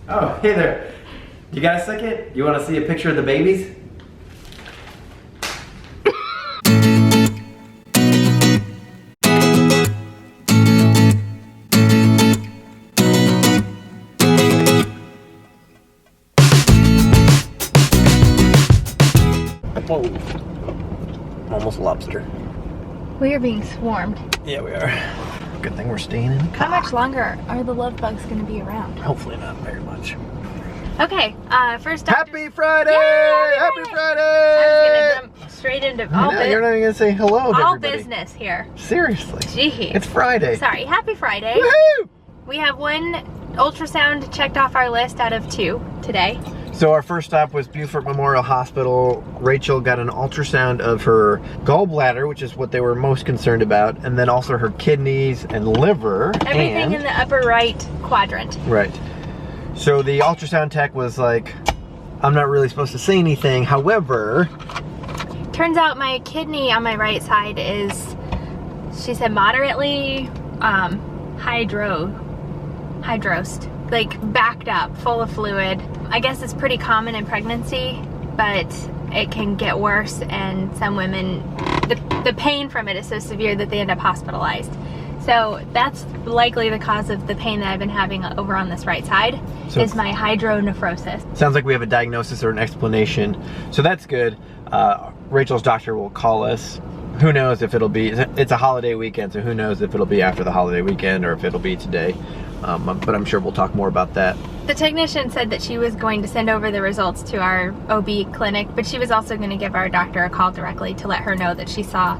Oh, hey there. You got a second? You want to see a picture of the babies? Whoa. Almost a lobster. We are being swarmed. Yeah, we are. Good thing we're staying in the car. How much longer are the love bugs going to be around? Hopefully not very much. Okay, first Happy Friday! Yay! Happy Friday! I was going to jump straight into all You're not even going to say hello to all everybody. business here. Seriously. Gee. It's Friday. Sorry, happy Friday. Woohoo! We have one ultrasound checked off our list out of 2 today. So our first stop was Beaufort Memorial Hospital. Rachel got an ultrasound of her gallbladder, which is what they were most concerned about, and then also her kidneys and liver. Everything in the upper right quadrant. Right. So the ultrasound tech was like, I'm not really supposed to say anything. However, turns out my kidney on my right side is, she said, moderately hydrosed, like backed up, full of fluid. I guess it's pretty common in pregnancy, but it can get worse, and some women, the pain from it is so severe that they end up hospitalized. So that's likely the cause of the pain that I've been having over on this right side, so is my hydronephrosis. Sounds like we have a diagnosis or an explanation. So that's good. Rachel's doctor will call us. Who knows if it'll be, it's a holiday weekend, so who knows if it'll be after the holiday weekend or if it'll be today. But I'm sure we'll talk more about that. The technician said that she was going to send over the results to our OB clinic, but she was also going to give our doctor a call directly to let her know that she saw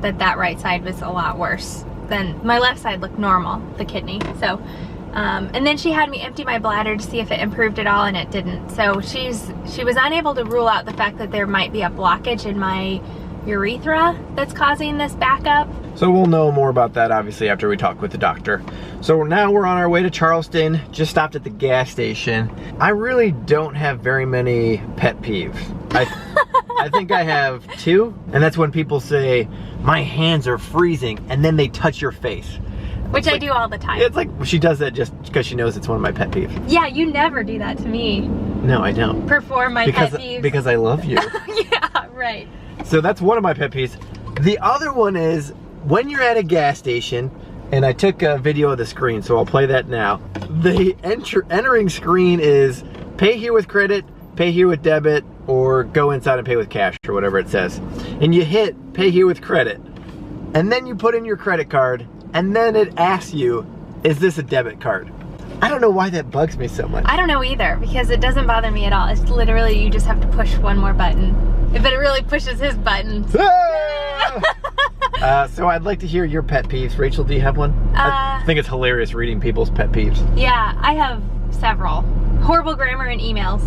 that that right side was a lot worse than my left side looked normal, the kidney. So, and then she had me empty my bladder to see if it improved at all, and it didn't. So she was unable to rule out the fact that there might be a blockage in my urethra that's causing this backup. So we'll know more about that obviously after we talk with the doctor. So now we're on our way to Charleston, just stopped at the gas station. I really don't have very many pet peeves. I think I have 2, and that's when people say, my hands are freezing, and then they touch your face. Which I do all the time. It's like, she does that just because she knows it's one of my pet peeves. Yeah, you never do that to me. No, I don't. Perform my pet peeves. Because I love you. Yeah, right. So that's one of my pet peeves. The other one is when you're at a gas station, and I took a video of the screen, so I'll play that now. The entering screen is pay here with credit, pay here with debit, or go inside and pay with cash, or whatever it says. And you hit pay here with credit, and then you put in your credit card, and then it asks you, is this a debit card? I don't know why that bugs me so much. I don't know either, because it doesn't bother me at all. It's literally, you just have to push one more button. If it really pushes his buttons. So I'd like to hear your pet peeves. Rachel, do you have one? I think it's hilarious reading people's pet peeves. Yeah, I have several. Horrible grammar in emails.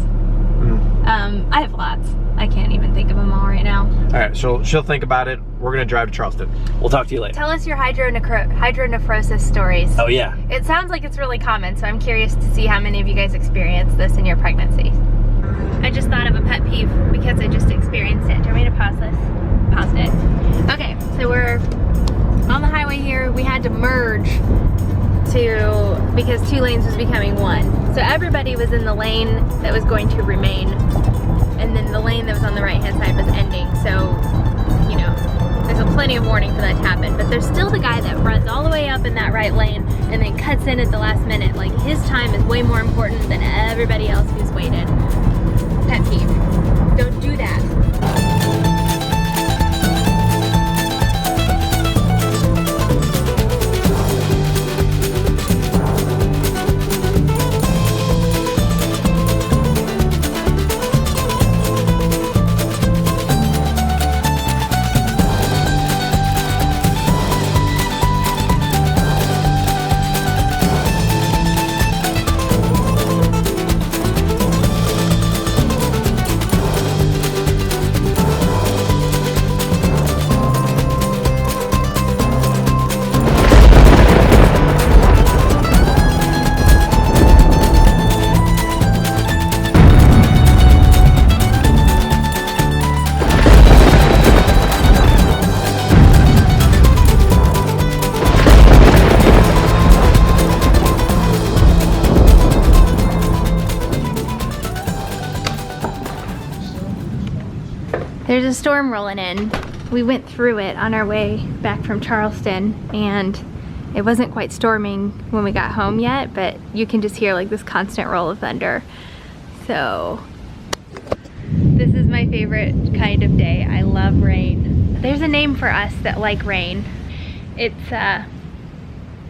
I have lots. I can't even think of them all right now. All right, she'll think about it. We're gonna drive to Charleston. We'll talk to you later. Tell us your hydronephrosis stories. Oh yeah. It sounds like it's really common, so I'm curious to see how many of you guys experience this in your pregnancy. I just thought of a pet peeve because I just experienced it. Do you want me to pause this? Paused it. Okay, so we're on the highway here. We had to merge because 2 lanes was becoming 1. So everybody was in the lane that was going to remain, and then the lane that was on the right hand side was ending. So, you know, there's plenty of warning for that to happen. But there's still the guy that runs all the way up in that right lane and then cuts in at the last minute. Like, his time is way more important than everybody else who's waited. Pet peeve. Don't do that. There's a storm rolling in. We went through it on our way back from Charleston, and it wasn't quite storming when we got home yet, but you can just hear like this constant roll of thunder. So this is my favorite kind of day. I love rain. There's a name for us that like rain. It's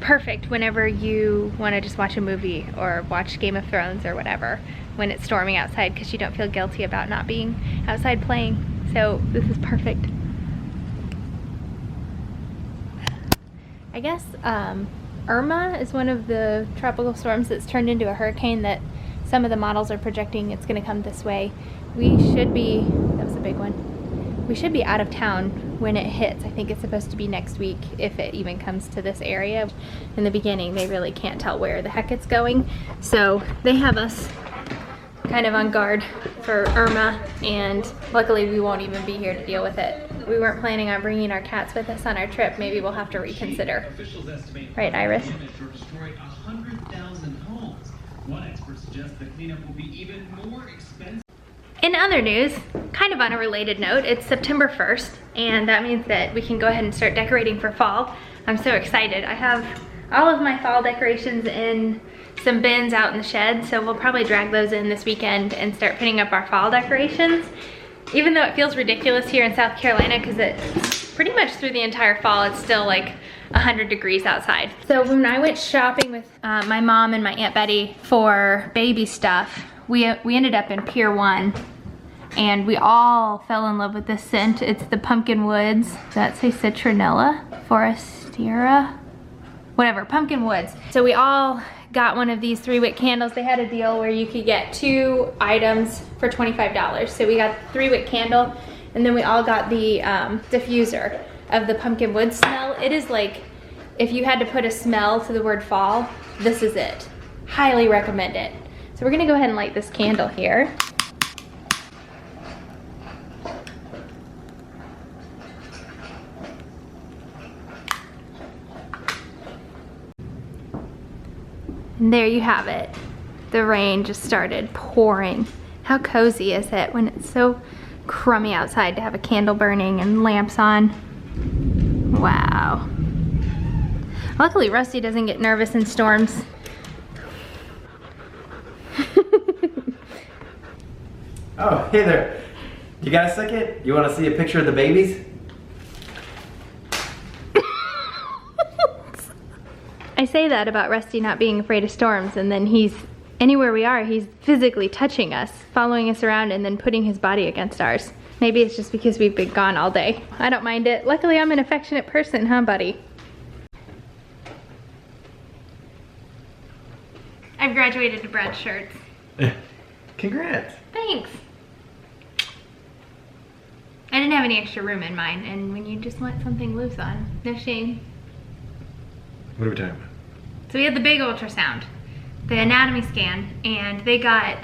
perfect whenever you want to just watch a movie or watch Game of Thrones or whatever when it's storming outside, because you don't feel guilty about not being outside playing. So this is perfect. I guess Irma is one of the tropical storms that's turned into a hurricane that some of the models are projecting it's going to come this way. We should be, that was a big one, we should be out of town when it hits. I think it's supposed to be next week if it even comes to this area. In the beginning, they really can't tell where the heck it's going. So they have us kind of on guard for Irma, and luckily we won't even be here to deal with it. We weren't planning on bringing our cats with us on our trip. Maybe we'll have to reconsider. Right, Iris? One expert suggests the cleanup will be even more expensive. In other news, kind of on a related note, it's September 1st, and that means that we can go ahead and start decorating for fall. I'm so excited. I have all of my fall decorations in some bins out in the shed, so we'll probably drag those in this weekend and start putting up our fall decorations. Even though it feels ridiculous here in South Carolina, because it's pretty much through the entire fall, it's still like 100 degrees outside. So when I went shopping with my mom and my Aunt Betty for baby stuff, we ended up in Pier 1, and we all fell in love with this scent. It's the Pumpkin Woods. Does that say Citronella? Forastera? Whatever, Pumpkin Woods. So we all got one of these 3-wick candles. They had a deal where you could get 2 items for $25. So we got the 3-wick candle, and then we all got the diffuser of the pumpkin wood smell. It is like, if you had to put a smell to the word fall, this is it. Highly recommend it. So we're gonna go ahead and light this candle here. And there you have it. The rain just started pouring. How cozy is it when it's so crummy outside to have a candle burning and lamps on? Wow. Luckily, Rusty doesn't get nervous in storms. Oh, hey there. You got a second? You want to see a picture of the babies? I say that about Rusty not being afraid of storms, and then anywhere we are, he's physically touching us, following us around, and then putting his body against ours. Maybe it's just because we've been gone all day. I don't mind it. Luckily, I'm an affectionate person, huh, buddy? I've graduated to Brad's shirts. Congrats. Thanks. I didn't have any extra room in mine, and when you just want something loose on, no shame. What are we talking about? So we had the big ultrasound, the anatomy scan, and they got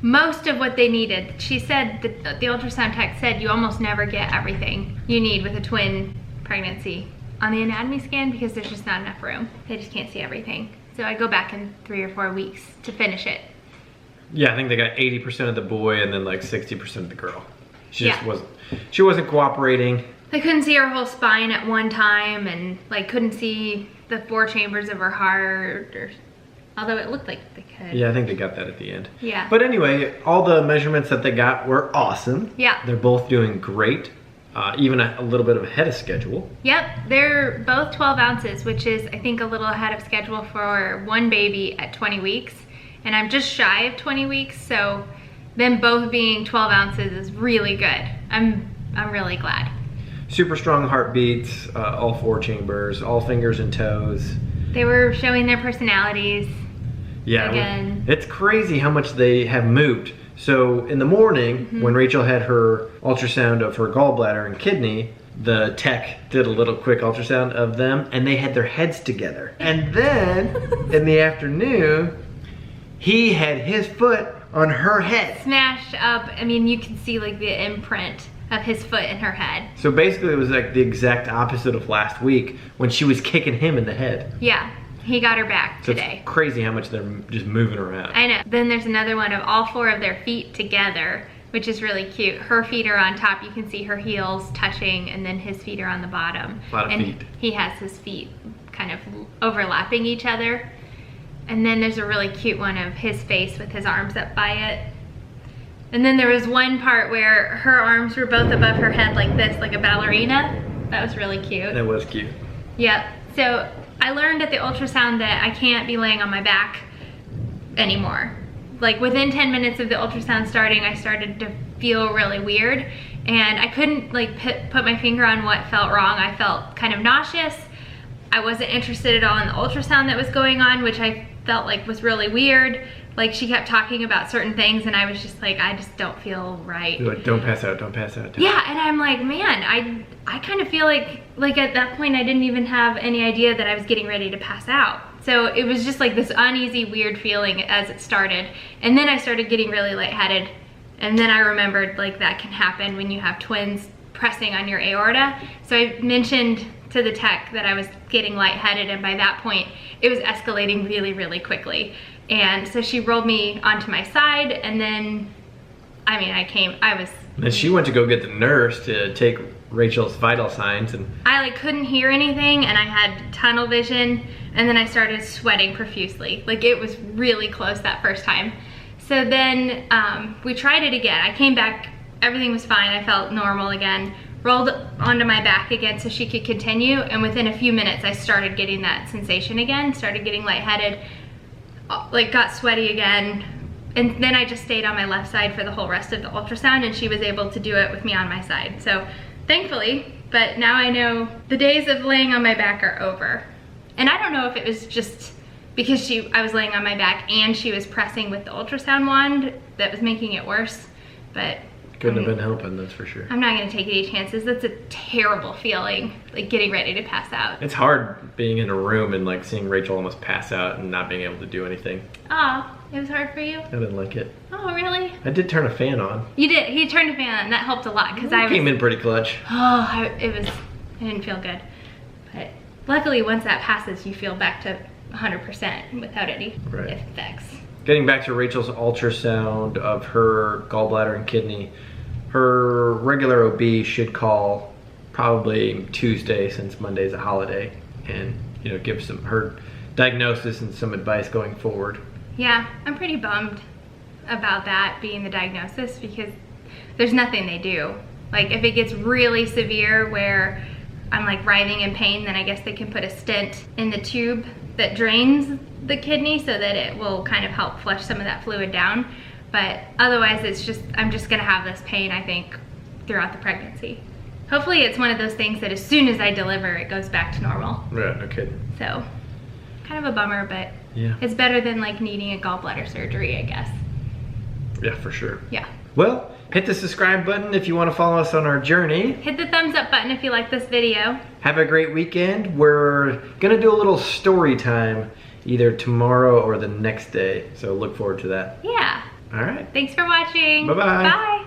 most of what they needed. She said that the ultrasound tech said you almost never get everything you need with a twin pregnancy on the anatomy scan because there's just not enough room. They just can't see everything. So I go back in 3 or 4 weeks to finish it. Yeah, I think they got 80% of the boy and then like 60% of the girl. She just Yeah. wasn't cooperating. They couldn't see her whole spine at one time, and like couldn't see the 4 chambers of her heart, although it looked like they could. Yeah, I think they got that at the end. Yeah. But anyway, all the measurements that they got were awesome. Yeah. They're both doing great, even a little bit of ahead of schedule. Yep, they're both 12 ounces, which is I think a little ahead of schedule for one baby at 20 weeks. And I'm just shy of 20 weeks, so them both being 12 ounces is really good. I'm really glad. Super strong heartbeats, all 4 chambers, all fingers and toes. They were showing their personalities. Yeah, Again. it's crazy how much they have moved. So in the morning, when Rachel had her ultrasound of her gallbladder and kidney, the tech did a little quick ultrasound of them, and they had their heads together. And then in the afternoon, he had his foot on her head. Smashed up, I mean, you can see like the imprint of his foot in her head. So basically it was like the exact opposite of last week when she was kicking him in the head. Yeah, he got her back So today. it's crazy how much they're just moving around. I know. Then there's another one of all 4 of their feet together which is really cute. Her feet are on top. You can see her heels touching, and then his feet are on the bottom. A lot of and feet. He has his feet kind of overlapping each other. And then there's a really cute one of his face with his arms up by it. And then there was one part where her arms were both above her head like this, like a ballerina. That was really cute. That was cute. Yep. So I learned at the ultrasound that I can't be laying on my back anymore. Like within 10 minutes of the ultrasound starting, I started to feel really weird, and I couldn't like put my finger on what felt wrong. I felt kind of nauseous. I wasn't interested at all in the ultrasound that was going on, which I felt like was really weird. Like she kept talking about certain things, and I was just like, I just don't feel right. You're like, don't pass out, don't pass out. Yeah, and I'm like, man, I kind of feel like at that point I didn't even have any idea that I was getting ready to pass out. So it was just like this uneasy, weird feeling as it started. And then I started getting really lightheaded. And then I remembered like that can happen when you have twins pressing on your aorta. So I mentioned to the tech that I was getting lightheaded, and by that point it was escalating really, really quickly. And so she rolled me onto my side, and then, I mean, And then she went to go get the nurse to take Rachel's vital signs, and I like couldn't hear anything, and I had tunnel vision, and then I started sweating profusely. Like it was really close that first time. So then we tried it again. I came back, everything was fine. I felt normal again. Rolled onto my back again so she could continue, and within a few minutes I started getting that sensation again, started getting lightheaded, like got sweaty again. And then I just stayed on my left side for the whole rest of the ultrasound, and she was able to do it with me on my side. So thankfully, but now I know the days of laying on my back are over. And I don't know if it was just because I was laying on my back and she was pressing with the ultrasound wand that was making it worse, but couldn't have been helping, that's for sure. I'm not gonna take any chances. That's a terrible feeling, like getting ready to pass out. It's hard being in a room and like seeing Rachel almost pass out and not being able to do anything. Oh, it was hard for you? I didn't like it. Oh, really? I did turn a fan on. You did. He turned a fan on. That helped a lot because I came in pretty clutch. Oh, I didn't feel good. But luckily, once that passes, you feel back to 100% without any effects. Getting back to Rachel's ultrasound of her gallbladder and kidney, her regular OB should call probably Tuesday, since Monday's a holiday, and give her diagnosis and some advice going forward. Yeah, I'm pretty bummed about that being the diagnosis, because there's nothing they do. Like if it gets really severe where I'm like writhing in pain, then I guess they can put a stent in the tube that drains the kidney so that it will kind of help flush some of that fluid down. But otherwise I'm just gonna have this pain, I think, throughout the pregnancy. Hopefully it's one of those things that as soon as I deliver, it goes back to normal. Yeah, no kidding. So, kind of a bummer, but yeah, it's better than like needing a gallbladder surgery, I guess. Yeah, for sure. Yeah. Well, hit the subscribe button if you want to follow us on our journey. Hit the thumbs up button if you like this video. Have a great weekend. We're gonna do a little story time either tomorrow or the next day, so look forward to that. Yeah. All right. Thanks for watching. Bye-bye. Bye.